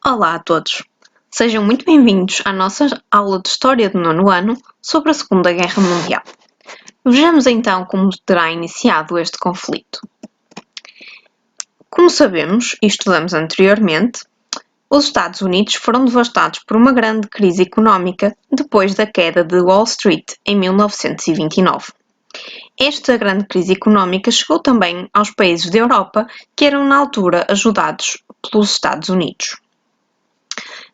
Olá a todos! Sejam muito bem-vindos à nossa aula de História do nono ano sobre a Segunda Guerra Mundial. Vejamos então como terá iniciado este conflito. Como sabemos e estudamos anteriormente, os Estados Unidos foram devastados por uma grande crise económica depois da queda de Wall Street em 1929. Esta grande crise económica chegou também aos países da Europa que eram na altura ajudados pelos Estados Unidos.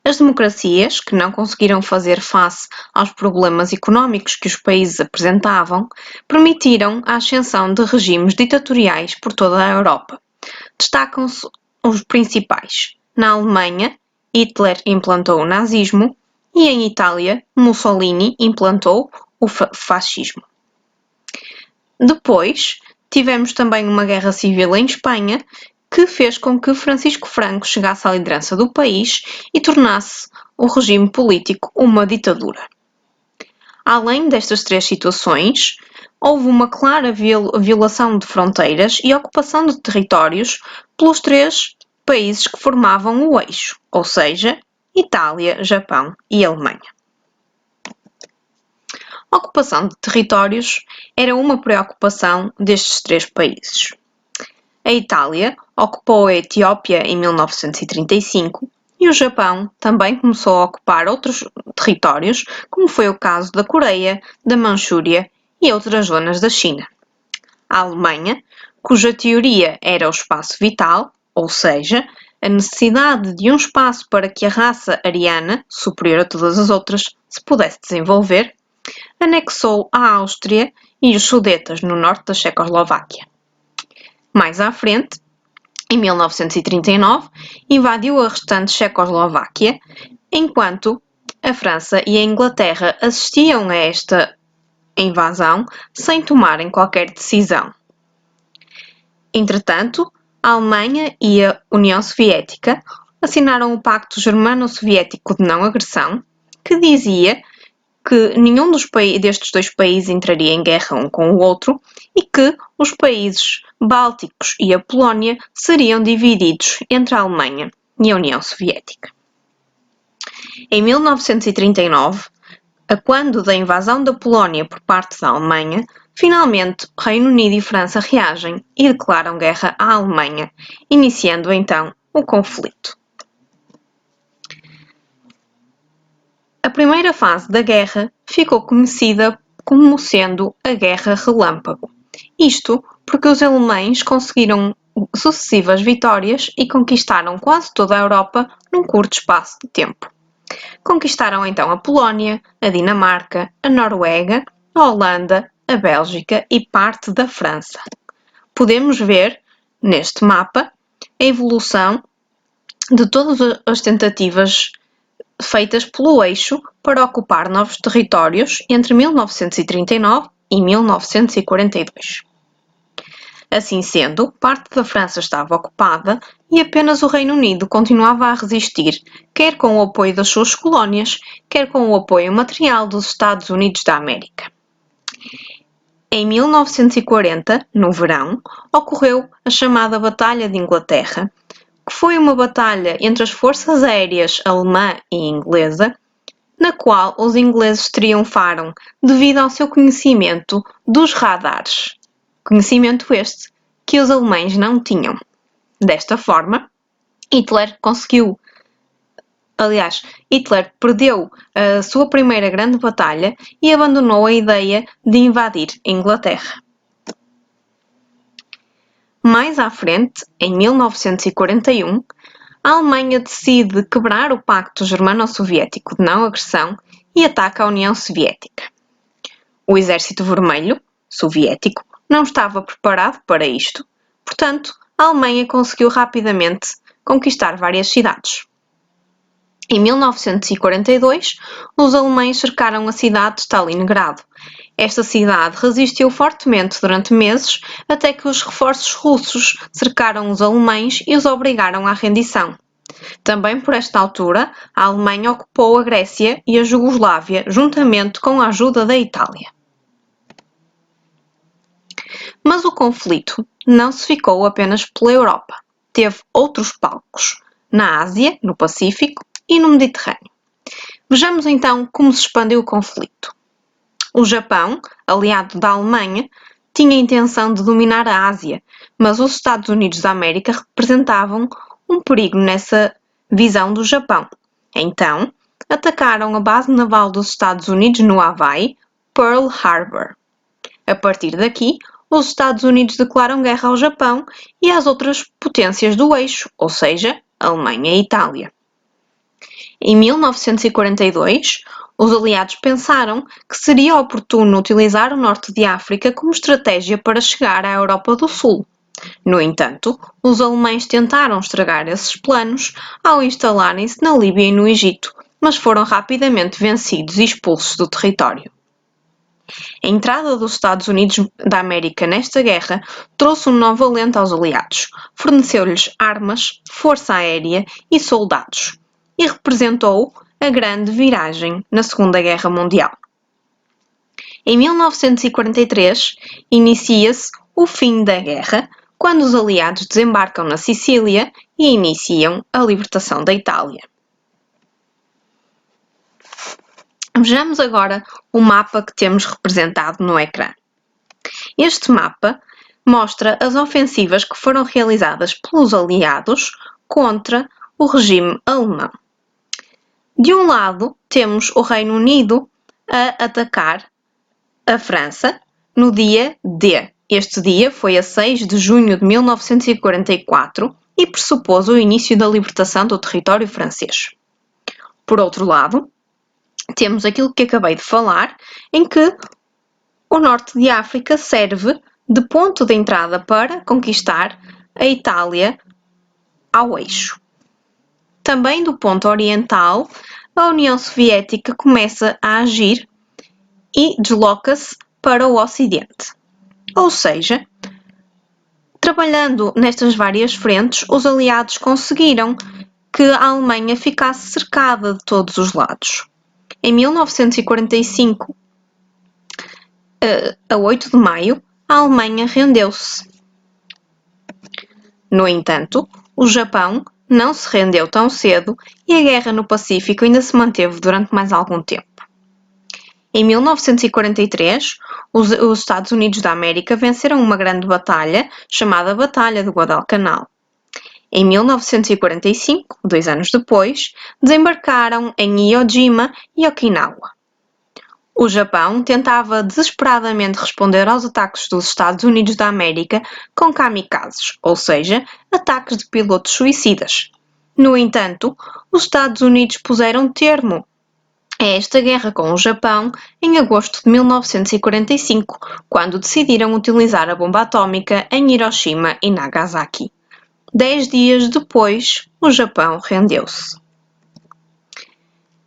As democracias, que não conseguiram fazer face aos problemas económicos que os países apresentavam, permitiram a ascensão de regimes ditatoriais por toda a Europa. Destacam-se os principais. Na Alemanha, Hitler implantou o nazismo e em Itália, Mussolini implantou o fascismo. Depois, tivemos também uma guerra civil em Espanha, que fez com que Francisco Franco chegasse à liderança do país e tornasse o regime político uma ditadura. Além destas três situações, houve uma clara violação de fronteiras e ocupação de territórios pelos três países que formavam o eixo, ou seja, Itália, Japão e Alemanha. A ocupação de territórios era uma preocupação destes três países. A Itália ocupou a Etiópia em 1935 e o Japão também começou a ocupar outros territórios, como foi o caso da Coreia, da Manchúria e outras zonas da China. A Alemanha, cuja teoria era o espaço vital, ou seja, a necessidade de um espaço para que a raça ariana, superior a todas as outras, se pudesse desenvolver, anexou a Áustria e os Sudetas no norte da Checoslováquia. Mais à frente, em 1939, invadiu a restante Checoslováquia, enquanto a França e a Inglaterra assistiam a esta invasão sem tomarem qualquer decisão. Entretanto, a Alemanha e a União Soviética assinaram o Pacto Germano-Soviético de Não Agressão, que dizia que nenhum destes dois países entraria em guerra um com o outro e que os países bálticos e a Polónia seriam divididos entre a Alemanha e a União Soviética. Em 1939, a quando da invasão da Polónia por parte da Alemanha, finalmente Reino Unido e França reagem e declaram guerra à Alemanha, iniciando então o conflito. A primeira fase da guerra ficou conhecida como sendo a Guerra Relâmpago. Isto porque os alemães conseguiram sucessivas vitórias e conquistaram quase toda a Europa num curto espaço de tempo. Conquistaram então a Polónia, a Dinamarca, a Noruega, a Holanda, a Bélgica e parte da França. Podemos ver, neste mapa, a evolução de todas as tentativas feitas pelo eixo para ocupar novos territórios entre 1939 e 1942. Assim sendo, parte da França estava ocupada e apenas o Reino Unido continuava a resistir, quer com o apoio das suas colónias, quer com o apoio material dos Estados Unidos da América. Em 1940, no verão, ocorreu a chamada Batalha de Inglaterra, que foi uma batalha entre as forças aéreas alemã e inglesa, na qual os ingleses triunfaram devido ao seu conhecimento dos radares. Conhecimento este que os alemães não tinham. Desta forma, Hitler perdeu a sua primeira grande batalha e abandonou a ideia de invadir a Inglaterra. Mais à frente, em 1941, a Alemanha decide quebrar o Pacto Germano-Soviético de Não Agressão e ataca a União Soviética. O Exército Vermelho, soviético, não estava preparado para isto, portanto, a Alemanha conseguiu rapidamente conquistar várias cidades. Em 1942, os alemães cercaram a cidade de Stalingrado. Esta cidade resistiu fortemente durante meses até que os reforços russos cercaram os alemães e os obrigaram à rendição. Também por esta altura, a Alemanha ocupou a Grécia e a Jugoslávia juntamente com a ajuda da Itália. Mas o conflito não se ficou apenas pela Europa. Teve outros palcos. na Ásia, no Pacífico e no Mediterrâneo. Vejamos então como se expandiu o conflito. O Japão, aliado da Alemanha, tinha a intenção de dominar a Ásia, mas os Estados Unidos da América representavam um perigo nessa visão do Japão. Então, atacaram a base naval dos Estados Unidos no Havaí, Pearl Harbor. A partir daqui, os Estados Unidos declaram guerra ao Japão e às outras potências do eixo, ou seja, Alemanha e Itália. Em 1942, os aliados pensaram que seria oportuno utilizar o norte de África como estratégia para chegar à Europa do Sul. No entanto, os alemães tentaram estragar esses planos ao instalarem-se na Líbia e no Egito, mas foram rapidamente vencidos e expulsos do território. A entrada dos Estados Unidos da América nesta guerra trouxe um novo alento aos aliados, forneceu-lhes armas, força aérea e soldados, e representou a grande viragem na Segunda Guerra Mundial. Em 1943, inicia-se o fim da guerra, quando os aliados desembarcam na Sicília e iniciam a libertação da Itália. Vejamos agora o mapa que temos representado no ecrã. Este mapa mostra as ofensivas que foram realizadas pelos aliados contra o regime alemão. De um lado, temos o Reino Unido a atacar a França no dia D. Este dia foi a 6 de junho de 1944 e pressupôs o início da libertação do território francês. Por outro lado, temos aquilo que acabei de falar, em que o norte de África serve de ponto de entrada para conquistar a Itália ao eixo. Também do ponto oriental, a União Soviética começa a agir e desloca-se para o Ocidente. Ou seja, trabalhando nestas várias frentes, os aliados conseguiram que a Alemanha ficasse cercada de todos os lados. Em 1945, a 8 de maio, a Alemanha rendeu-se. No entanto, o Japão não se rendeu tão cedo e a guerra no Pacífico ainda se manteve durante mais algum tempo. Em 1943, os Estados Unidos da América venceram uma grande batalha chamada Batalha de Guadalcanal. Em 1945, 2 anos depois, desembarcaram em Iwo Jima e Okinawa. O Japão tentava desesperadamente responder aos ataques dos Estados Unidos da América com kamikazes, ou seja, ataques de pilotos suicidas. No entanto, os Estados Unidos puseram termo a esta guerra com o Japão em agosto de 1945, quando decidiram utilizar a bomba atómica em Hiroshima e Nagasaki. 10 dias depois, o Japão rendeu-se.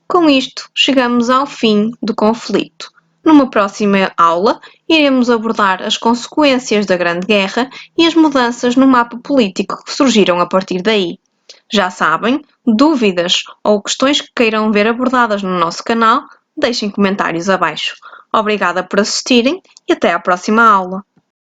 Com isto, chegamos ao fim do conflito. Numa próxima aula, iremos abordar as consequências da Grande Guerra e as mudanças no mapa político que surgiram a partir daí. Já sabem, dúvidas ou questões que queiram ver abordadas no nosso canal, deixem comentários abaixo. Obrigada por assistirem e até à próxima aula.